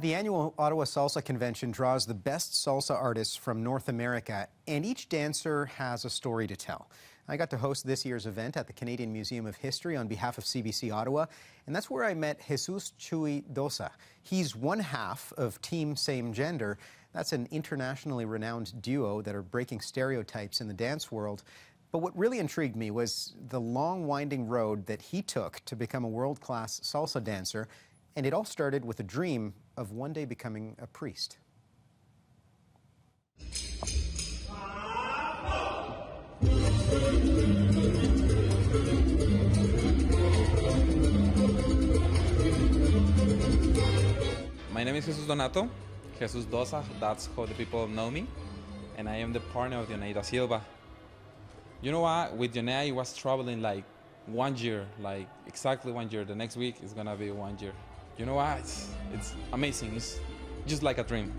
The annual Ottawa Salsa Convention draws the best salsa artists from North America, and each dancer has a story to tell. I got to host this year's event at the Canadian Museum of History on behalf of CBC Ottawa, and that's where I met Jesus Chuy Dosa. He's one half of Team Same Gender. That's an internationally renowned duo that are breaking stereotypes in the dance world. But what really intrigued me was the long, winding road that he took to become a world-class salsa dancer. And it all started with a dream of one day becoming a priest. My name is Jesus Donato, Jesus Dosa, that's how the people know me. And I am the partner of Dionne Silva. You know what, with Dionne I was traveling like 1 year, like exactly 1 year. The next week is gonna be 1 year. You know what? It's amazing. It's just like a dream.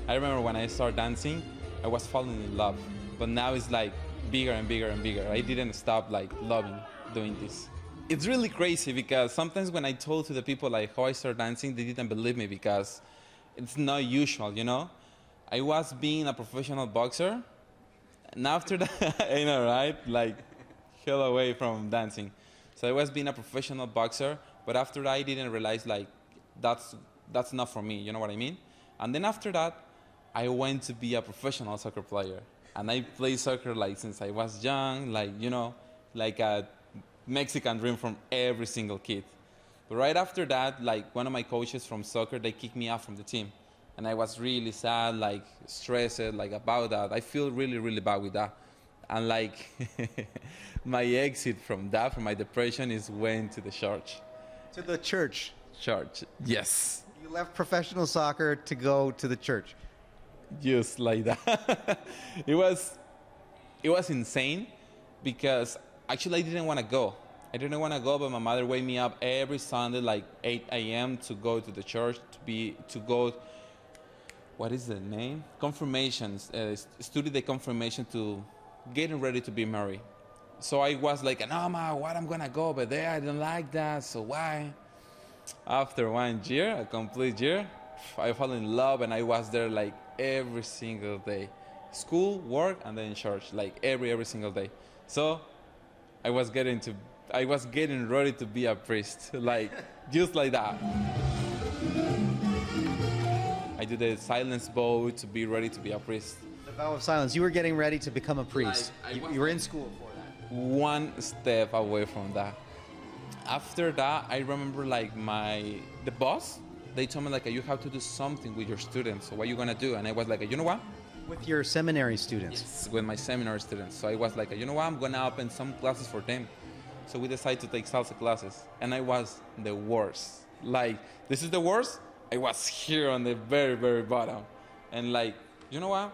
I remember when I started dancing, I was falling in love. But now it's like bigger and bigger and bigger. I didn't stop like loving doing this. It's really crazy because sometimes when I told to the people like how I started dancing, they didn't believe me because it's not usual, you know? I was being a professional boxer, and after that, I know, right? Like, hell away from dancing. So I was being a professional boxer, but after that, I didn't realize like, that's not for me, you know what I mean? And then after that, I went to be a professional soccer player. And I played soccer like since I was young, like, you know, like a Mexican dream from every single kid. But right after that, like one of my coaches from soccer, they kicked me out from the team. And I was really sad, like stressed, like about that. I feel really, really bad with that. And like my exit from that, from my depression, is went to the church. To the church? Church, yes. You left professional soccer to go to the church? Just like that. It was insane because actually I didn't want to go. I didn't want to go, but my mother wake me up every Sunday like 8 a.m. to go to the church, to go, what is the name? Confirmations, study the confirmation to getting ready to be married. So I was like, no, ma, what I'm going to go, but there I don't like that, so why? After 1 year, a complete year, I fell in love and I was there like every single day. School, work, and then church, like every single day. So I was getting ready to be a priest, like just like that. I did the silence vow to be ready to be a priest. The vow of silence. You were getting ready to become a priest. You were in school for that. One step away from that. After that, I remember like the boss, they told me like, you have to do something with your students. So what are you gonna do? And I was like, you know what? With your seminary students? Yes, with my seminary students. So I was like, you know what? I'm gonna open some classes for them. So we decided to take salsa classes. And I was the worst. Like, this is the worst? I was here on the very, very bottom. And like, you know what?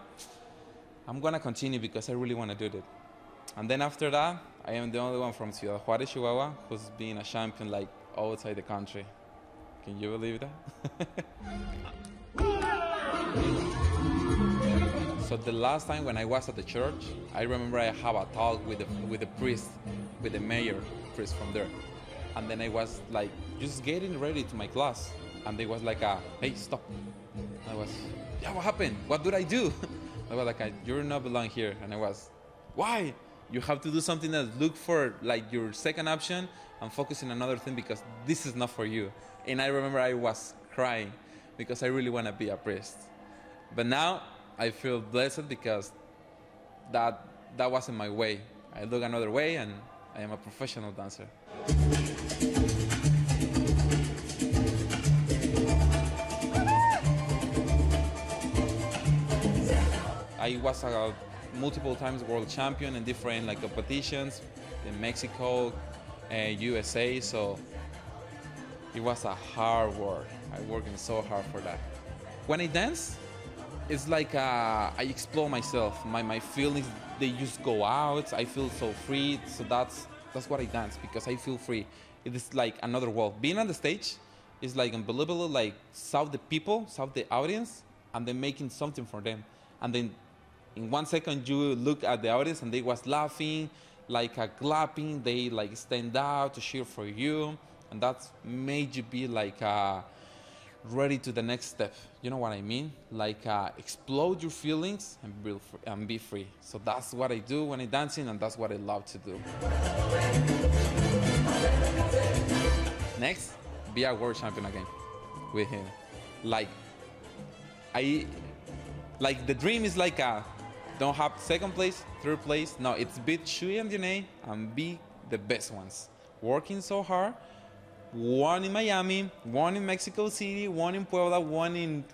I'm gonna continue because I really wanna do it. And then after that, I am the only one from Ciudad Juárez, Chihuahua, who's been a champion like outside the country. Can you believe that? So the last time when I was at the church, I remember I have a talk with the priest, with the mayor priest from there. And then I was like, just getting ready to my class. And they was like, hey, stop. I was, yeah, what happened? What did I do? I was like, you're not belong here. And I was, why? You have to do something else. Look for like your second option and focus on another thing because this is not for you. And I remember I was crying because I really want to be a priest. But now I feel blessed because that wasn't my way. I look another way and I am a professional dancer. I was a multiple times world champion in different like competitions in Mexico and USA, so it was a hard work. I working so hard for that. When I dance, it's like I explore myself. My feelings, they just go out. I feel so free, so that's what I dance because I feel free. It is like another world. Being on the stage is like unbelievable, like solve the people, solve the audience, and then making something for them. And then in 1 second, you look at the audience and they was laughing, like clapping, they like stand out to cheer for you. And that's made you be like ready to the next step. You know what I mean? Like explode your feelings and be free. So that's what I do when I'm dancing, and that's what I love to do. Next, be a world champion again with him. Like the dream is like don't have second place, third place. No, it's beat Chuy and Dionne and be the best ones. Working so hard. One in Miami, one in Mexico City, one in Puebla, one in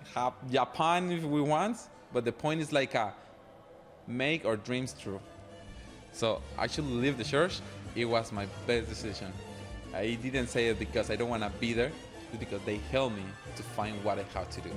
Japan if we want. But the point is like make our dreams true. So I should leave the church. It was my best decision. I didn't say it because I don't want to be there, but because they helped me to find what I have to do.